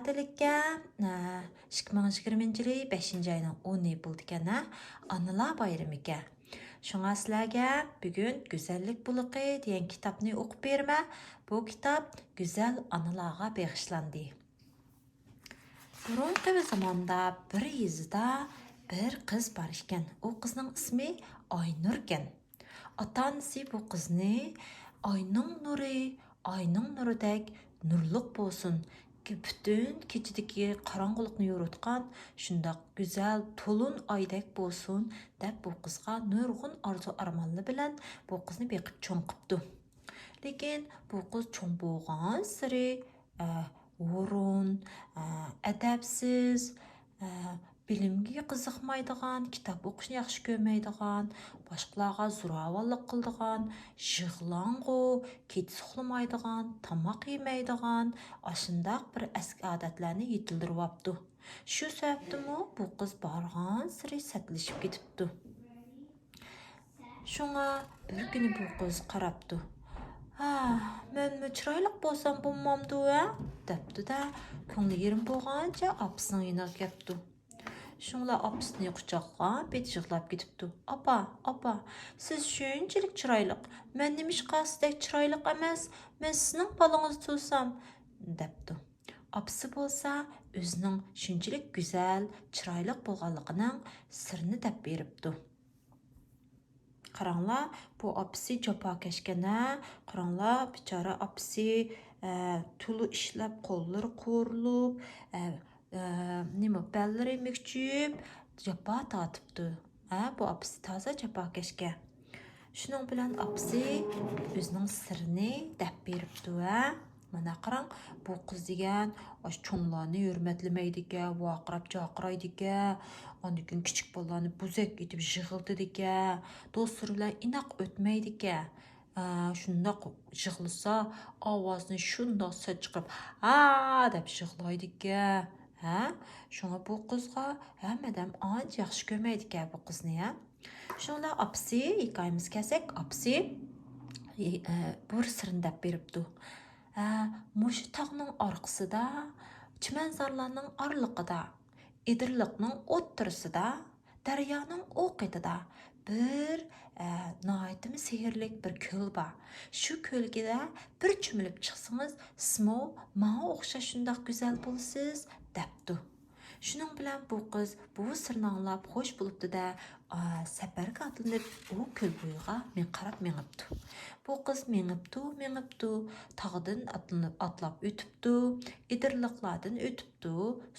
Adılıkka 2020 yılı 5. ayının 10'u buldu ekan, Analar bayramı ekan. Şoňa sizlerge bugün Güzellik Buluqy diyen kitapni okup berme. Bu kitap güzel analarga bagışlandı. Burunqi bir zamanda bir yezida bir kız bar ekan. O kızning ismi Aynur ekan. Ata-anası bu kızını ayning nuridek nurluq bolsun, bütün keçideki qarangılıqni yo'rotgan shundaq güzel to'lin oydek bolsun deb bu qizga nurg'un arzu armonlar bilan bu qizni beqib cho'ng qipti. Lekin bu qiz cho'ng bo'lgan siri o'rin, adabsiz, bilimga qiziqmaydigan, kitob o'qishni yaxshi ko'rmaydigan, boshqalarga zo'ravonlik qiladigan, yig'lang'u, kech uxlamaydigan, tomoq yemaydigan, ashundaq bir eski odatlarni yetildirib olibdi. Shu sababdimi bu qiz borgan siri satlashib ketibdi. Şoňa bir güni bu qiz qarapdı. Men chiroyli bolsam bo'lmamdi-a? depdi da, ko'ngli yerim bo'lgancha apasining yoniga kelibdi. Şoňla apasini quchoqlab, beti yig'lab ketibdi. Apa, siz shunchalik chiroyli. Men nimishqa sizdek chiroyli emas? Men sizning bolangizni tursam, depdi. Apası bolsa, o'zining shunchalik go'zal, chiroyli bo'lganligining sirini deb beribdi. Qaranglar, bu apisi jafokeşkene, qaranglar, bichara apisi tulu ishlab, qo'llari qo'rilib, bellari mükchüp, jafo tortibdi. Bu apisi toza jafokeşke. Shuning bilan apisi o'zining sirini deb beribdi. Mana qarang, bu qiz degan cho'nglarni hurmatlamaydi ekan, vaqirab-chaqiraydi ekan. Ondan keyin kichik bolalarni buzak etib yig'ildi ekan. Do'stlari bilan inoq o'tmaydi ekan. Shundoq yig'lasa, ovozini shundoq chiqarib, deb yig'laydi ekan. Shunga bu qizga hammadan ancha yaxshi ko'rmaydi ekan bu qizni. Shunda apisi, hikoyamizga kelsak, apisi bir sirini deb beribdi. Mushu tog'ning orqasida, chimanzorlarning orliqida, edirliqning o'ttirisida, daryoning o'qitida bir nihoyatda sehrli bir ko'l bor. Shu ko'lga bir cho'milib chiqsangiz, sizmo menga o'xshash shundoq go'zal bo'lasiz, debdi. Shuning bilan bu qiz bu sirni anglab xo'sh bo'libdi-da, safarga atlanib u ko'l bo'yiga qarab mengibdi. Bu qiz mengibdi, tog'dan atlab o'tibdi, edirliqlardan o'tibdi,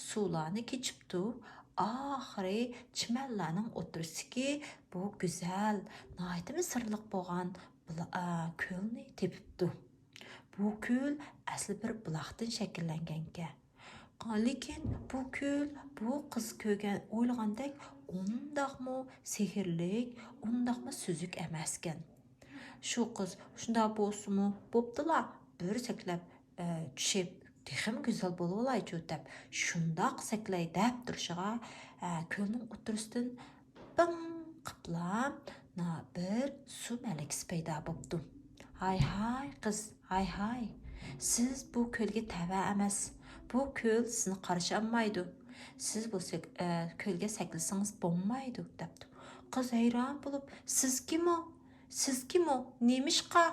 suvlarni kechibdi. Oxiri chimanlarning o'tirsidagi bu go'zal, nihoyatda sirliq bo'lgan ko'lni tepibdi. Bu ko'l asli bir buloqdan shakllangan ekan. Lekin bu ko'l, bu qiz ko'rgan o'ylagandek undaqmi sehrlik, undaqmi suzuk emas ekan. Shu qiz shunda bo'lsa-mu, bo'ptilar, bir saklab tushib, texim go'zal bo'lib olaychi deb, shundoq saklay deb turishiga ko'lning o'tirisidan bing qiplam bir suv malakasi paydo bo'libdi. Hay qiz, hay. Siz bu ko'lga tava emas. Bu ko'l sizni qarshi olmaydi. Siz bu ko'lga saklasangiz bo'lmaydi, debdi. Qiz hayron bo'lib, siz kim o? Nemishqa?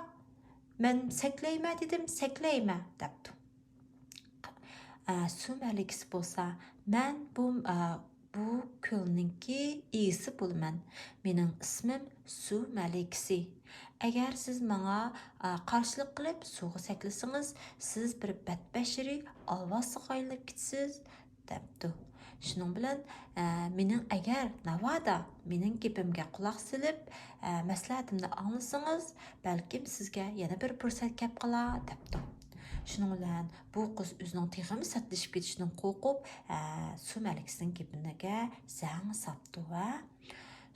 Men saklayman dedim, saklayman, debdi. Suv malakasi bo'lsa, men bu ko'lninki egisi bo'laman. Mening ismim Suv malakasi. Agar siz menga qarshilik qilib suvga saklasangiz, siz bir badbashiri alvosga aylanib ketasiz, debdi. Shuning bilan mening agar navoda mening gapimga quloq solib, maslahatimni anglasangiz, balkim sizga yana bir fursat kelib qolar, debdi. Shuning bilan bu qiz o'zining teximi satlashib ketishidan qo'rqib, suv malakasining gapiniga zang sapdi va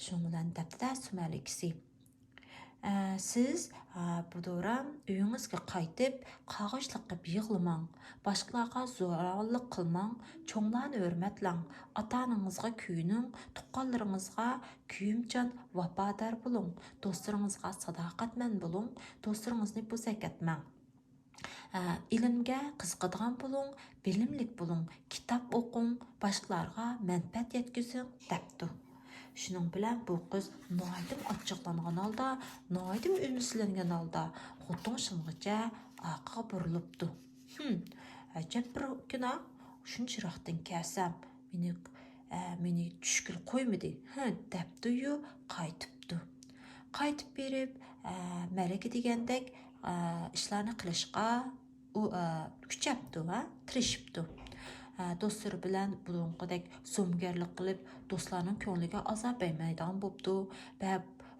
shuning bilan debdi suv malakasi. Siz bu dövrəm uyingizga qaytib, qag'ishliq qilib yig'lamang, boshqalarga zo'ravonlik qilmang, cho'nglarni hurmatlang, ota-onangizga kuyining, tuqqanlaringizga kuyimchan vafodor bo'ling, do'stlaringizga sadoqatmand bo'ling, do'stlaringizni bo'zak etmang. İlimge qiziqadigan bo'ling, bilimlik bo'ling, kitob o'qing, boshqalarga manfaat yetkazing debdi. Shuning bilan bu qiz noydim ochiqlangan holda, noydim ümidsizlangan holda xotin shilg'icha orqaga burilibdi. Ajab bir kuni shunchiraqdan kelsam, meni tushkil qo'ymadi. Debdi-yu qaytibdi. Qaytib berib, malaka degandek ishlarni qilishga u kuchapdi, tirishibdi. Do'stlari bilan burunqidek so'mgarlik qilib, do'stlarning ko'ngliga azob bermaydigan bo'pti.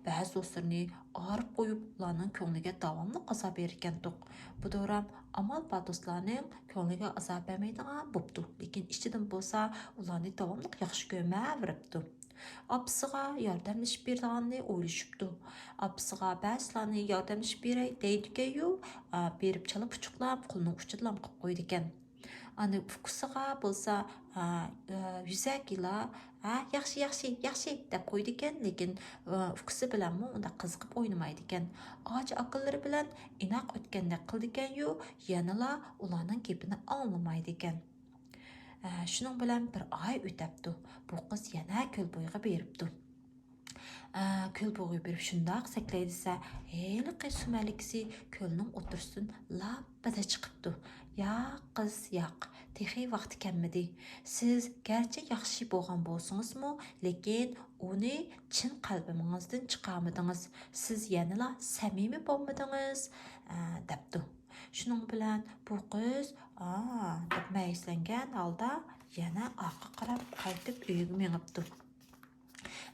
Ba'zi do'stlarni og'rib qo'yib, ularning ko'ngliga davomli azob bergandiq. Bu dövrəm amal ba do'stlarning ko'ngliga azob bermaydigan bo'pti. Lekin ichidan bo'lsa, ularni davomli yaxshi ko'rmaveribdi. Apsıga yordamlashib berganini o'ylashibdi. Apsıga ba'zilarni yordamlashib beray deydigan-yu, berib chalib puchuqlab, qo'lning uchidan qilib qo'ydi ekan. Ani uqusiga bo'lsa, yuzakila, yaxshi deb qo'ydi ekan, lekin uqusi bilanmi unda qiziqib o'ynamaydi ekan. Oji aqllari bilan inoq o'tgandek qildi ekan-yu, yanala ularning gapini anglamaydi ekan. Shuning bilan bir oy o'tibdi. Bu qiz yana ko'l bo'yiga beribdi. Ko'l bo'yiga berib shundoq saklaydi-sa, heliqi sumalikisi ko'lning o'tirisidan labbada chiqibdi. Yo'q qiz, yo'q. Texi vaqti kelmadi. Siz garchi yaxshi bo'lgan bo'lsingizmi, lekin uni chin qalbingizdan chiqarmadingiz. Siz yanala samimiy bo'lmadingiz, debdi. Shuning bilan bu qiz deb mayuslangan holda yana orqa qarab qaytib uyiga mengibdi.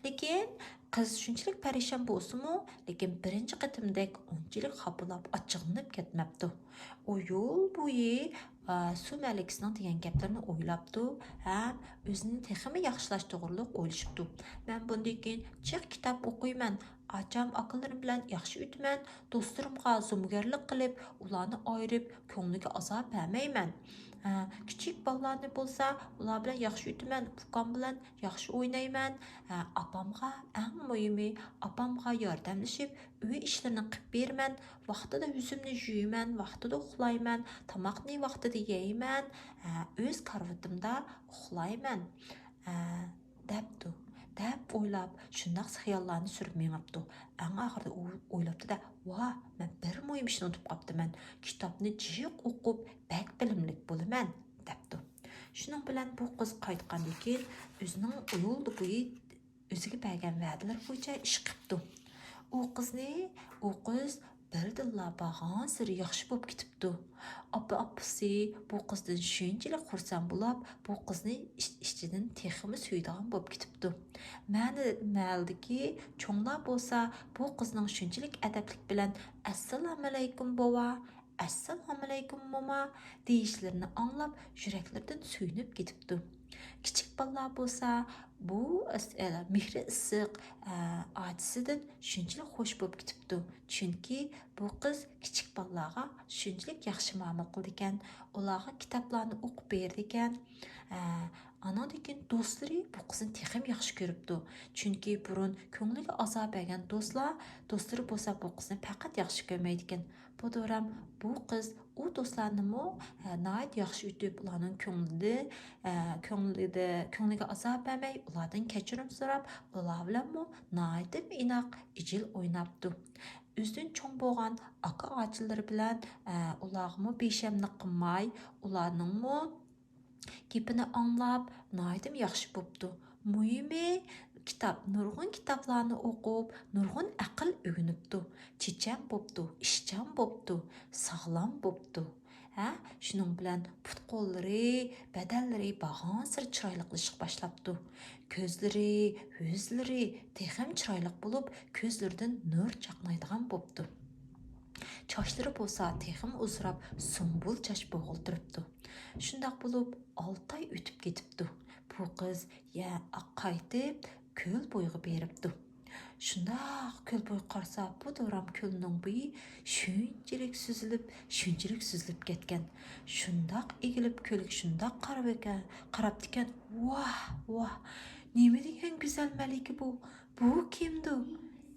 Lekin qiz shunchalik parishon bo'lsa-mu, lekin birinchi qatimdek unchalik xapalab achchiqlanib ketmabdi. U yo'l bo'yi sumalikisining degan gaplarni o'ylabdi ham o'zini texmi yaxshilash to'g'riliq o'ylashibdi. Men bundan keyin chiq kitob o'qiyman, acham aqllarim bilan yaxshi o'tman, do'stlarimga zo'mgarlik qilib, ularni ayirib, ko'ngliga azob bermayman. Kichik bolalarni bo'lsa, ular bilan yaxshi o'taman, ukam bilan yaxshi o'ynayman. Apamga eng muhimi, apamga yordamlashib, uy ishlarini qilib beraman, vaqtida yuzimni yuyman, vaqtida uxlayman, tomoqni vaqtida yeyman, o'z karvatimda uxlayman, debdi. Deb o'ylab, shundoq xayollarni surib mengibdi. Eng oxirida u o'ylabdi-da, "Va, men bir muhim ishni unutib qoptiman. Kitobni jiq o'qib, bak bilimlik bo'laman", debdi. Shuning bilan bu qiz qaytgandan keyin o'zining yo'l bo'yi o'ziga bergan va'dalar bo'yicha ish qilibdi. U qiz birdilla bag'on siri yaxshi bo'lib ketibdi. Apasi bu qizdan shunchalik xursand bo'lib, bu qizni ichidan texmi suydigan bo'lib ketibdi. Ma'ldiki, cho'nglar bo'lsa, bu qizning shunchalik adablik bilan "Assalomu alaykum bova, assalomu alaykum mama" deyishlarini anglab, yuraklardan suyunib ketibdi. Kichik bolalar bo'lsa, bu mehri issiq otasidan shunchalik xush bo'lib ketibdi. Chunki bu qiz kichik bolalarga shunchalik yaxshi muomala qildi ekan, ularga kitoblarni o'qib berdi ekan. Anandan keyin do'stlari bu qizni texim yaxshi ko'ribdi. Chunki burun ko'ngliga azob bergan do'stlari bo'lsa bu qizni faqat yaxshi ko'rmaydi ekan. Bu dövrəm bu qiz u do'stlarnimi nəhayət yaxshi o'tib, ularning ko'ngliga azob bermay, ulardan kechirim so'rab, ular bilanmi nəhayət inoq ijil o'ynabdi. O'zidan cho'ng bo'lgan aka ochilari bilan ularga beshamlik qilmay, ularningmi gapini anglab, nəhayət yaxshi bo'pti. Muhimi nurg'un kitoblarni o'qib, nurg'un aql o'rganibdi. Chechan bo'pti, ishchan bo'pti, sog'lom bo'pti. Shuning bilan put-qo'llari, badallari bag'onsir chiroyliqlashib boshlabdi. Ko'zlari, yuzlari texim chiroyli bo'lib, ko'zlaridan nur chaqnaydigan bo'pti. Çaşları bo'lsa texim uzrab sumbul chash bo'g'iltiribdi. Shundoq bo'lib 6 oy o'tib ketibdi. Bu qiz qaytib ko'l bo'yiga beribdi. Shundoq ko'l bo'yi qarsa, bu dövrəm ko'lning bo'yi shunchalik suzilib ketgan. Shundoq egilib ko'lik shundoq qarab ekan. Voh, nima degan go'zal malika bu? Bu kimdi?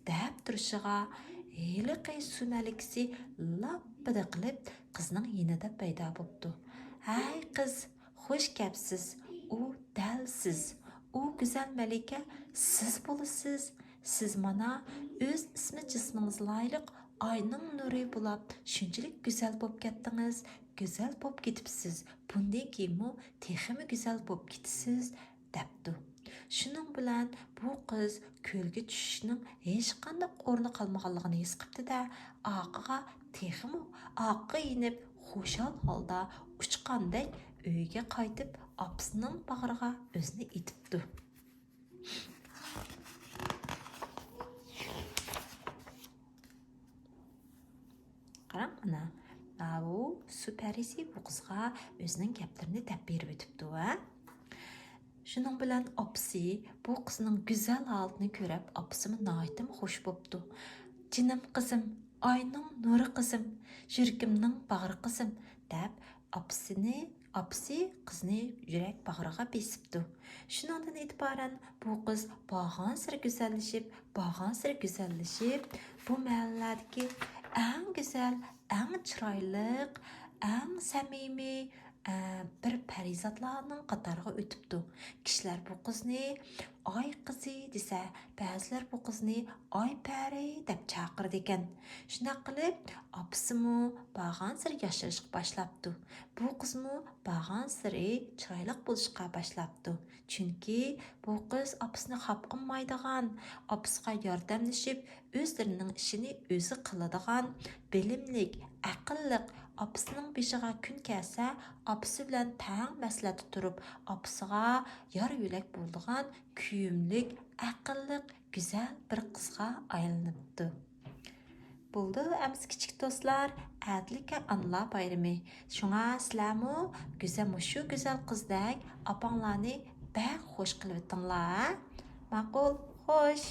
deb turishiga heliqi su malikasi lappida qilib qizning yonida paydo bo'libdi. Hay qiz, xush kelibsiz. U dal siz. U go'zal malika siz bo'lasiz. Siz mana o'z ismi jismingiz loyiq ayning nuri bo'lib, shunchalik go'zal bo'lib ketdingiz. Go'zal bo'lib ketibsiz. Bundan keyinmi texmi go'zal bo'lib ketisiz, debdi. Shuning bilan bu qiz ko'lga tushishning hech qanday o'rni qolmaganligini his qildi-da, oqiga texmi oqiga inib, xushal holda uchqandek uyga qaytib, opasining bag'riga o'zini etibdi. Qarang mana, bu su parisi bu qizga o'zining gaplarini deb berib o'tibdi, ha? Şunun bilan opsi bu qizning go'zal holatini ko'rib, opsimi nihoyatda xush bo'pti. Jinim qizim, oyning nuri qizim, yuragimning bag'ri qizim deb opsi qizni yurak bag'riga besibdi. Shundan e'tiboran bu qiz bag'an sir go'zallashib, bu mahalladagi eng go'zal, eng chiroyli, eng samimiy bir parizatlarning qatoriga o'tibdi. Kishilar bu qizni oy qizi desa, ba'zilar bu qizni oy pari deb chaqirdi ekan. Shuna qilib, opsimi bag'an sir yashirishga boshlabdi. Bu qizmi bag'an siri chiroyli bo'lishga boshlabdi. Chunki bu qiz opsini xaf qilmaydigan, opsiga yordamlashib, o'zlarining ishini o'zi qiladigan, bilimlik, aqlliq, opsining beshiga kun kelsa, opsi bilan tang maslahati turib, opsiga yor yo'lak bo'ladigan, kuyimlik, aqlliq, go'zal bir qizga aylanibdi. Bo'ldi, amsi kichik do'stlar, atlikka anlar bayrami. Shunga sizlarmi shu go'zal qizdak opanglarni bak xush qilib o'tinglar. Ma'qul, xush.